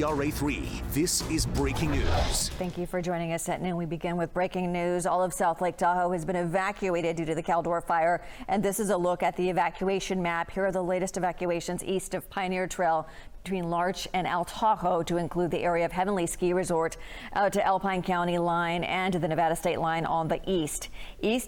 WERA3, this is breaking news. Thank you for joining us at noon. We begin with breaking news. All of South Lake Tahoe has been evacuated due to the Caldor fire. And this is a look at the evacuation map. Here are the latest evacuations east of Pioneer Trail between Larch and El Tahoe, to include the area of Heavenly Ski Resort out to Alpine County line and to the Nevada State line on the east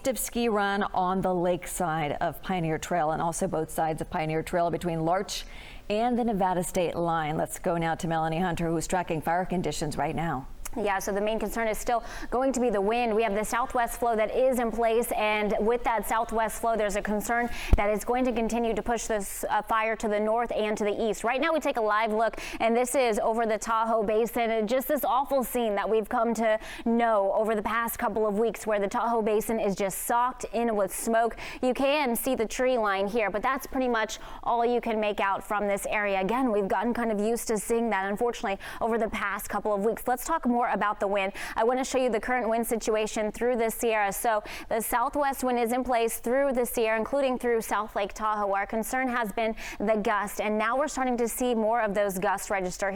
of Ski Run on the lake side of Pioneer Trail, and also both sides of Pioneer Trail between Larch and the Nevada State line. Let's go now to Melanie Hunter, who's tracking fire conditions right now. Yeah, so the main concern is still going to be the wind. We have the southwest flow that is in place, and with that southwest flow, there's a concern that it's going to continue to push this fire to the north and to the east. Right now, we take a live look, and this is over the Tahoe Basin, and just this awful scene that we've come to know over the past couple of weeks, where the Tahoe Basin is just socked in with smoke. You can see the tree line here, but that's pretty much all you can make out from this area. Again, we've gotten kind of used to seeing that, unfortunately, over the past couple of weeks. Let's talk more about the wind. I want to show you the current wind situation through the Sierra. So the southwest wind is in place through the Sierra, including through South Lake Tahoe. Our concern has been the gust, and now we're starting to see more of those gusts register.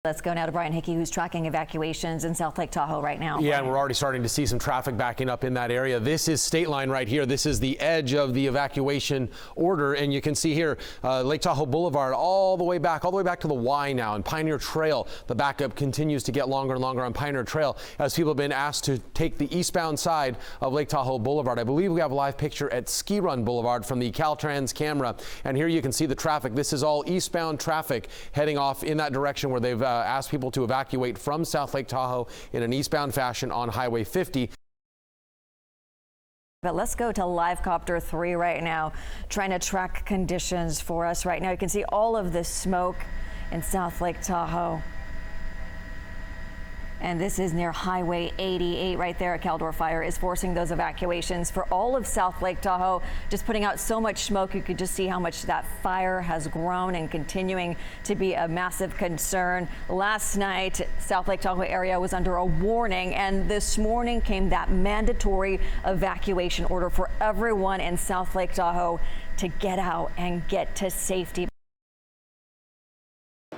Let's go now to Brian Hickey, who's tracking evacuations in South Lake Tahoe right now. Yeah, and we're already starting to see some traffic backing up in that area. This is State Line right here. This is the edge of the evacuation order, and you can see here Lake Tahoe Boulevard all the way back to the Y now, and Pioneer Trail. The backup continues to get longer and longer on Pioneer Trail as people have been asked to take the eastbound side of Lake Tahoe Boulevard. I believe we have a live picture at Ski Run Boulevard from the Caltrans camera, and here you can see the traffic. This is all eastbound traffic heading off in that direction, where they've asked people to evacuate from South Lake Tahoe in an eastbound fashion on Highway 50. But let's go to Livecopter 3 right now, trying to track conditions for us right now. You can see all of this smoke in South Lake Tahoe. And this is near Highway 88 right there. A Caldor fire is forcing those evacuations for all of South Lake Tahoe, just putting out so much smoke. You could just see how much that fire has grown and continuing to be a massive concern. Last night, South Lake Tahoe area was under a warning, and this morning came that mandatory evacuation order for everyone in South Lake Tahoe to get out and get to safety.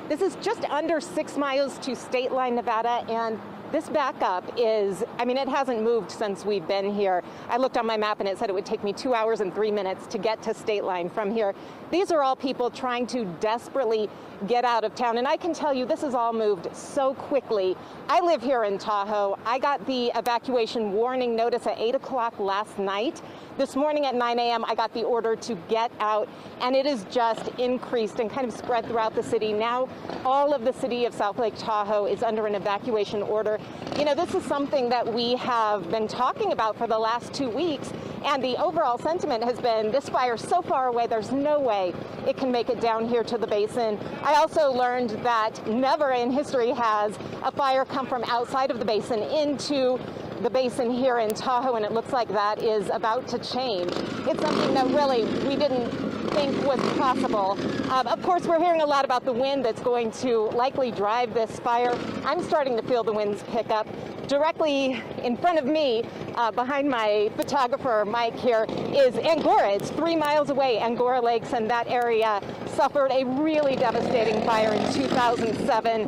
This is just under 6 miles to State Line, Nevada, and this backup is, it hasn't moved since we've been here. I looked on my map and it said it would take me 2 hours and 3 minutes to get to State Line from here. These are all people trying to desperately get out of town, and I can tell you this has all moved so quickly. I live here in Tahoe. I got the evacuation warning notice at 8 o'clock last night. This morning at 9 a.m. I got the order to get out, and it is just increased and kind of spread throughout the city. Now all of the city of South Lake Tahoe is under an evacuation order. This is something that we have been talking about for the last 2 weeks, and the overall sentiment has been this fire is so far away, there's no way it can make it down here to the basin. I also learned that never in history has a fire come from outside of the basin into the basin here in Tahoe, and it looks like that is about to change. It's something that really we didn't think was possible. Of course, we're hearing a lot about the wind that's going to likely drive this fire. I'm starting to feel the winds pick up. Directly in front of me, behind my photographer Mike here, is Angora. It's 3 miles away, Angora Lakes, and that area suffered a really devastating fire in 2007.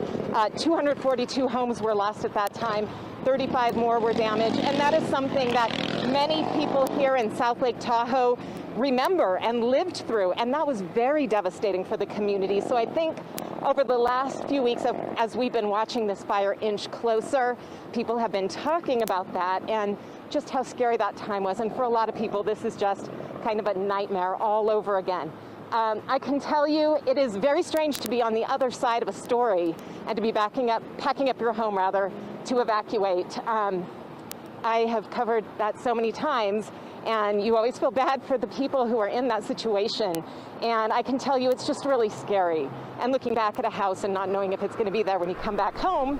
242 homes were lost at that time. 35 more were damaged, and that is something that many people here in South Lake Tahoe remember and lived through, and that was very devastating for the community. So I think over the last few weeks, as we've been watching this fire inch closer, people have been talking about that and just how scary that time was. And for a lot of people, this is just kind of a nightmare all over again. I can tell you it is very strange to be on the other side of a story and to be packing up your home rather, to evacuate. I have covered that so many times, and you always feel bad for the people who are in that situation. And I can tell you it's just really scary. And looking back at a house and not knowing if it's going to be there when you come back home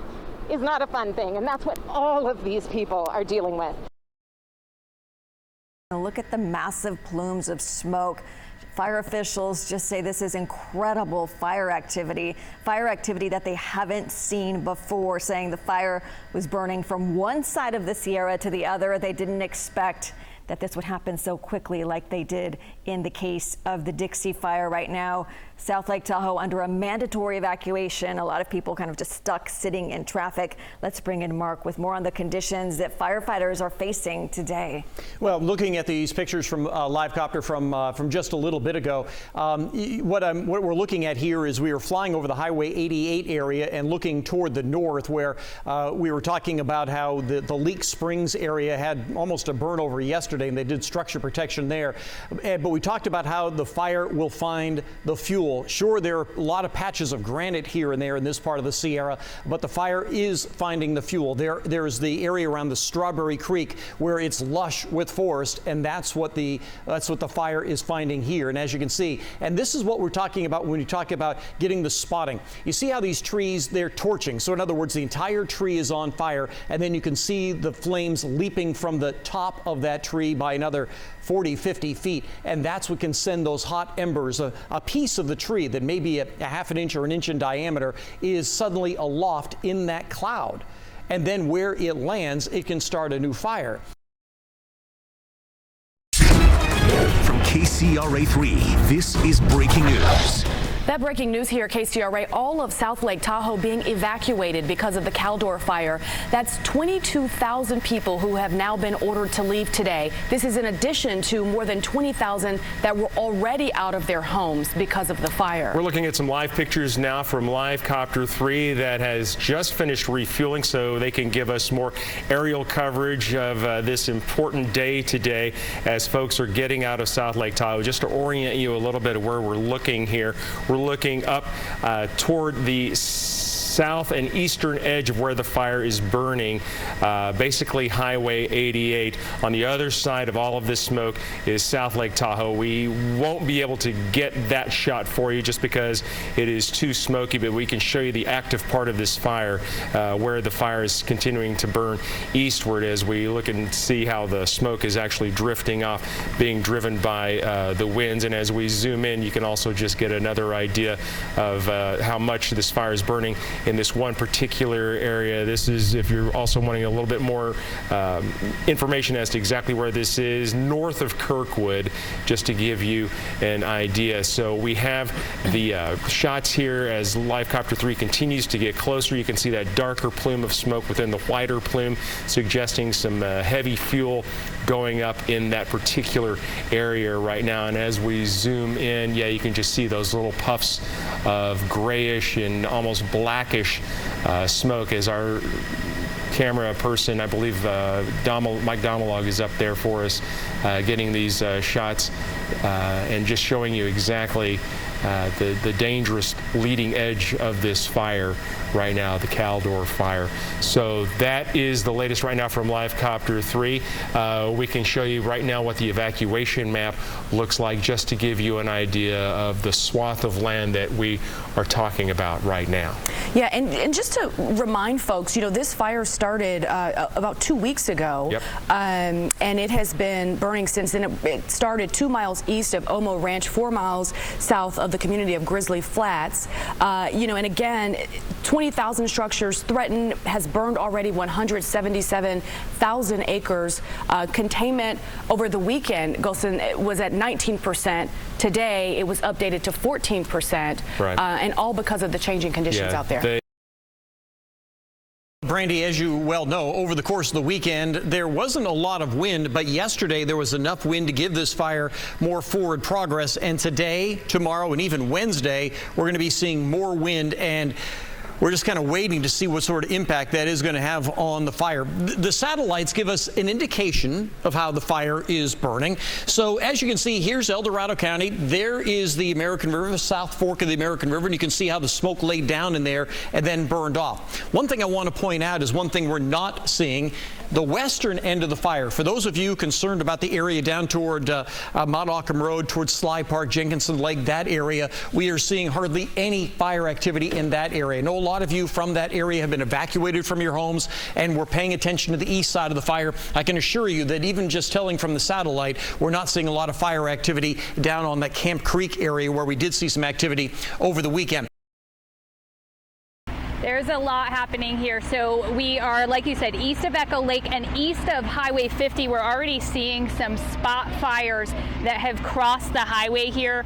is not a fun thing. And that's what all of these people are dealing with. Look at the massive plumes of smoke. Fire officials just say this is incredible fire activity that they haven't seen before, saying the fire was burning from one side of the Sierra to the other. They didn't expect that this would happen so quickly like they did in the case of the Dixie Fire. Right now, South Lake Tahoe under a mandatory evacuation. A lot of people kind of just stuck sitting in traffic. Let's bring in Mark with more on the conditions that firefighters are facing today. Well, looking at these pictures from LiveCopter from just a little bit ago, what we're looking at here is we are flying over the Highway 88 area and looking toward the north, where we were talking about how the Leak Springs area had almost a burn over yesterday, and they did structure protection there. But we talked about how the fire will find the fuel. Sure, there are a lot of patches of granite here and there in this part of the Sierra, but the fire is finding the fuel. There's the area around the Strawberry Creek where it's lush with forest, and that's what the fire is finding here. And as you can see, and this is what we're talking about when you talk about getting the spotting. You see how these trees, they're torching. So in other words, the entire tree is on fire, and then you can see the flames leaping from the top of that tree by another 40, 50 feet. And that's what can send those hot embers. A piece of the tree that may be a half an inch or an inch in diameter is suddenly aloft in that cloud. And then where it lands, it can start a new fire. From KCRA 3, this is breaking news. That breaking news here, KCRA, all of South Lake Tahoe being evacuated because of the Caldor fire. That's 22,000 people who have now been ordered to leave today. This is in addition to more than 20,000 that were already out of their homes because of the fire. We're looking at some live pictures now from LiveCopter 3 that has just finished refueling, so they can give us more aerial coverage of this important day today as folks are getting out of South Lake Tahoe. Just to orient you a little bit of where we're looking here, we're looking up toward the south and eastern edge of where the fire is burning, basically Highway 88. On the other side of all of this smoke is South Lake Tahoe. We won't be able to get that shot for you just because it is too smoky, but we can show you the active part of this fire where the fire is continuing to burn eastward as we look and see how the smoke is actually drifting off, being driven by the winds. And as we zoom in, you can also just get another idea of how much this fire is burning in this one particular area. This is, if you're also wanting a little bit more information as to exactly where this is, north of Kirkwood, just to give you an idea. So we have the shots here as LiveCopter 3 continues to get closer. You can see that darker plume of smoke within the whiter plume, suggesting some heavy fuel going up in that particular area right now. And as we zoom in, yeah, you can just see those little puffs of grayish and almost blackish smoke as our camera person, I believe Mike Domalog, is up there for us getting these shots and just showing you exactly the dangerous leading edge of this fire right now, the Caldor fire. So that is the latest right now from LiveCopter 3. We can show you right now what the evacuation map looks like, just to give you an idea of the swath of land that we are talking about right now. Yeah, and just to remind folks, you know, this fire started about 2 weeks ago. Yep. And it has been burning since then. It started 2 miles east of Omo Ranch, 4 miles south of the community of Grizzly Flats. You know, and again, 20,000 structures threatened, has burned already 177,000 acres. Containment over the weekend, Golson, was at 19%. Today, it was updated to 14%. Right. And all because of the changing conditions out there. Brandy, as you well know, over the course of the weekend, there wasn't a lot of wind, but yesterday there was enough wind to give this fire more forward progress. And today, tomorrow, and even Wednesday, we're going to be seeing more wind, and we're just kind of waiting to see what sort of impact that is going to have on the fire. The satellites give us an indication of how the fire is burning. So as you can see, here's El Dorado County. There is the American River, the South Fork of the American River, and you can see how the smoke laid down in there and then burned off. One thing I want to point out is one thing we're not seeing: the western end of the fire. For those of you concerned about the area down toward Mount Ockham Road, towards Sly Park, Jenkinson Lake, that area, we are seeing hardly any fire activity in that area. I know a lot of you from that area have been evacuated from your homes and we're paying attention to the east side of the fire. I can assure you that even just telling from the satellite, we're not seeing a lot of fire activity down on that Camp Creek area where we did see some activity over the weekend. There's a lot happening here. So we are, like you said, east of Echo Lake and east of Highway 50. We're already seeing some spot fires that have crossed the highway here.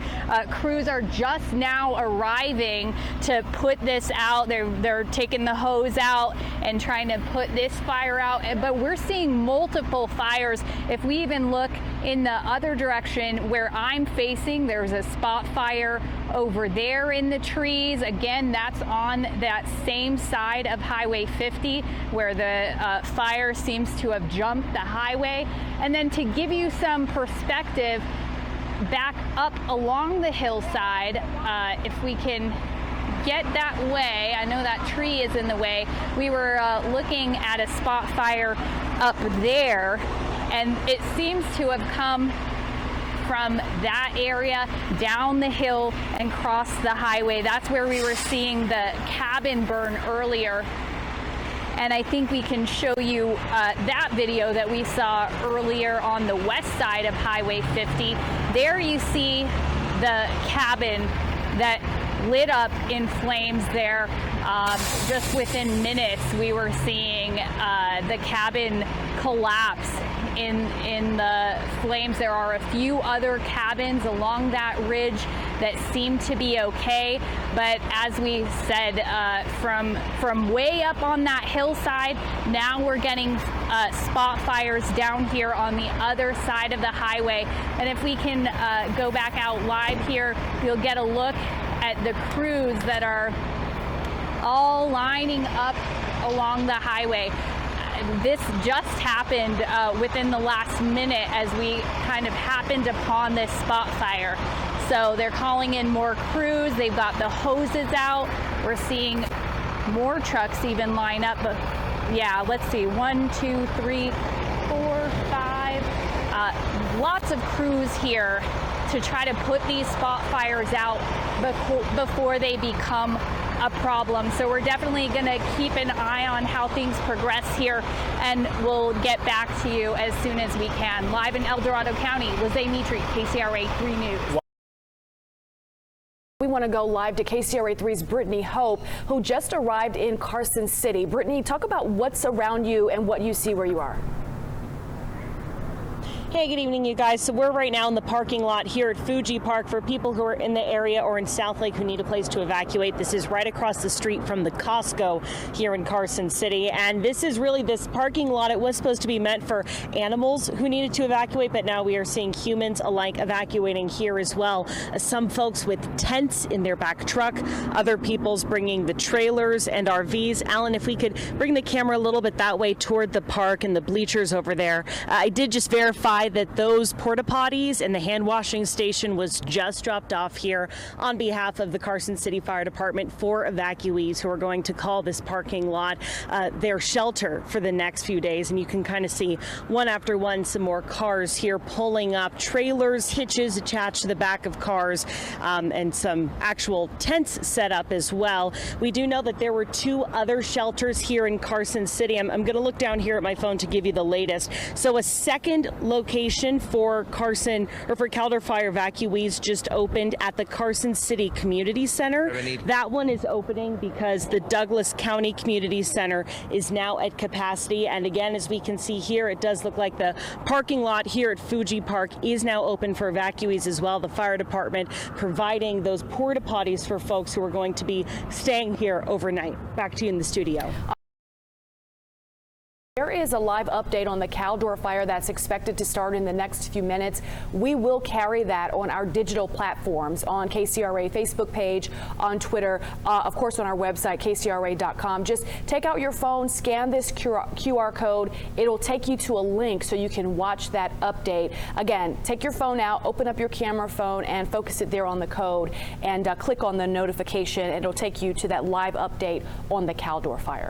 Crews are just now arriving to put this out. They're taking the hose out and trying to put this fire out. But we're seeing multiple fires. If we even look in the other direction where I'm facing, there's a spot fire over there in the trees. Again, that's on that same side of Highway 50 where the fire seems to have jumped the highway. And then to give you some perspective, back up along the hillside, if we can get that way, I know that tree is in the way, we were looking at a spot fire up there, and it seems to have come from that area down the hill and cross the highway. That's where we were seeing the cabin burn earlier. And I think we can show you that video that we saw earlier on the west side of Highway 50. There you see the cabin that lit up in flames there. Just within minutes, we were seeing the cabin collapse in the flames. There are a few other cabins along that ridge that seem to be okay, but as we said, from way up on that hillside, now we're getting spot fires down here on the other side of the highway. And if we can go back out live here, you'll get a look at the crews that are all lining up along the highway. This just happened within the last minute as we kind of happened upon this spot fire. So they're calling in more crews. They've got the hoses out. We're seeing more trucks even line up. But yeah, let's see, 1, 2, 3, 4, 5. Lots of crews here to try to put these spot fires out before they become a problem. So we're definitely going to keep an eye on how things progress here, and we'll get back to you as soon as we can. Live in El Dorado County, Lizzie Mitri, KCRA 3 News. We want to go live to KCRA 3's Brittany Hope, who just arrived in Carson City. Brittany, talk about what's around you and what you see where you are. Hey, good evening, you guys. So we're right now in the parking lot here at Fuji Park for people who are in the area or in Southlake who need a place to evacuate. This is right across the street from the Costco here in Carson City. And this is really this parking lot. It was supposed to be meant for animals who needed to evacuate, but now we are seeing humans alike evacuating here as well. Some folks with tents in their back truck, other people's bringing the trailers and RVs. Alan, if we could bring the camera a little bit that way toward the park and the bleachers over there. I did just verify that those porta potties and the hand washing station was just dropped off here on behalf of the Carson City Fire Department for evacuees who are going to call this parking lot their shelter for the next few days. And you can kind of see one after one some more cars here pulling up, trailers, hitches attached to the back of cars, and some actual tents set up as well. We do know that there were 2 other shelters here in Carson City. I'm going to look down here at my phone to give you the latest. So a second location for Carson or for Caldor Fire evacuees just opened at the Carson City Community Center. That one is opening because the Douglas County Community Center is now at capacity. And again, as we can see here, it does look like the parking lot here at Fuji Park is now open for evacuees as well. The fire department providing those porta potties for folks who are going to be staying here overnight. Back to you in the studio. There is a live update on the Caldor fire that's expected to start in the next few minutes. We will carry that on our digital platforms, on KCRA Facebook page, on Twitter, of course on our website, kcra.com. Just take out your phone, scan this QR code. It'll take you to a link so you can watch that update. Again, take your phone out, open up your camera phone and focus it there on the code and click on the notification. It'll take you to that live update on the Caldor fire.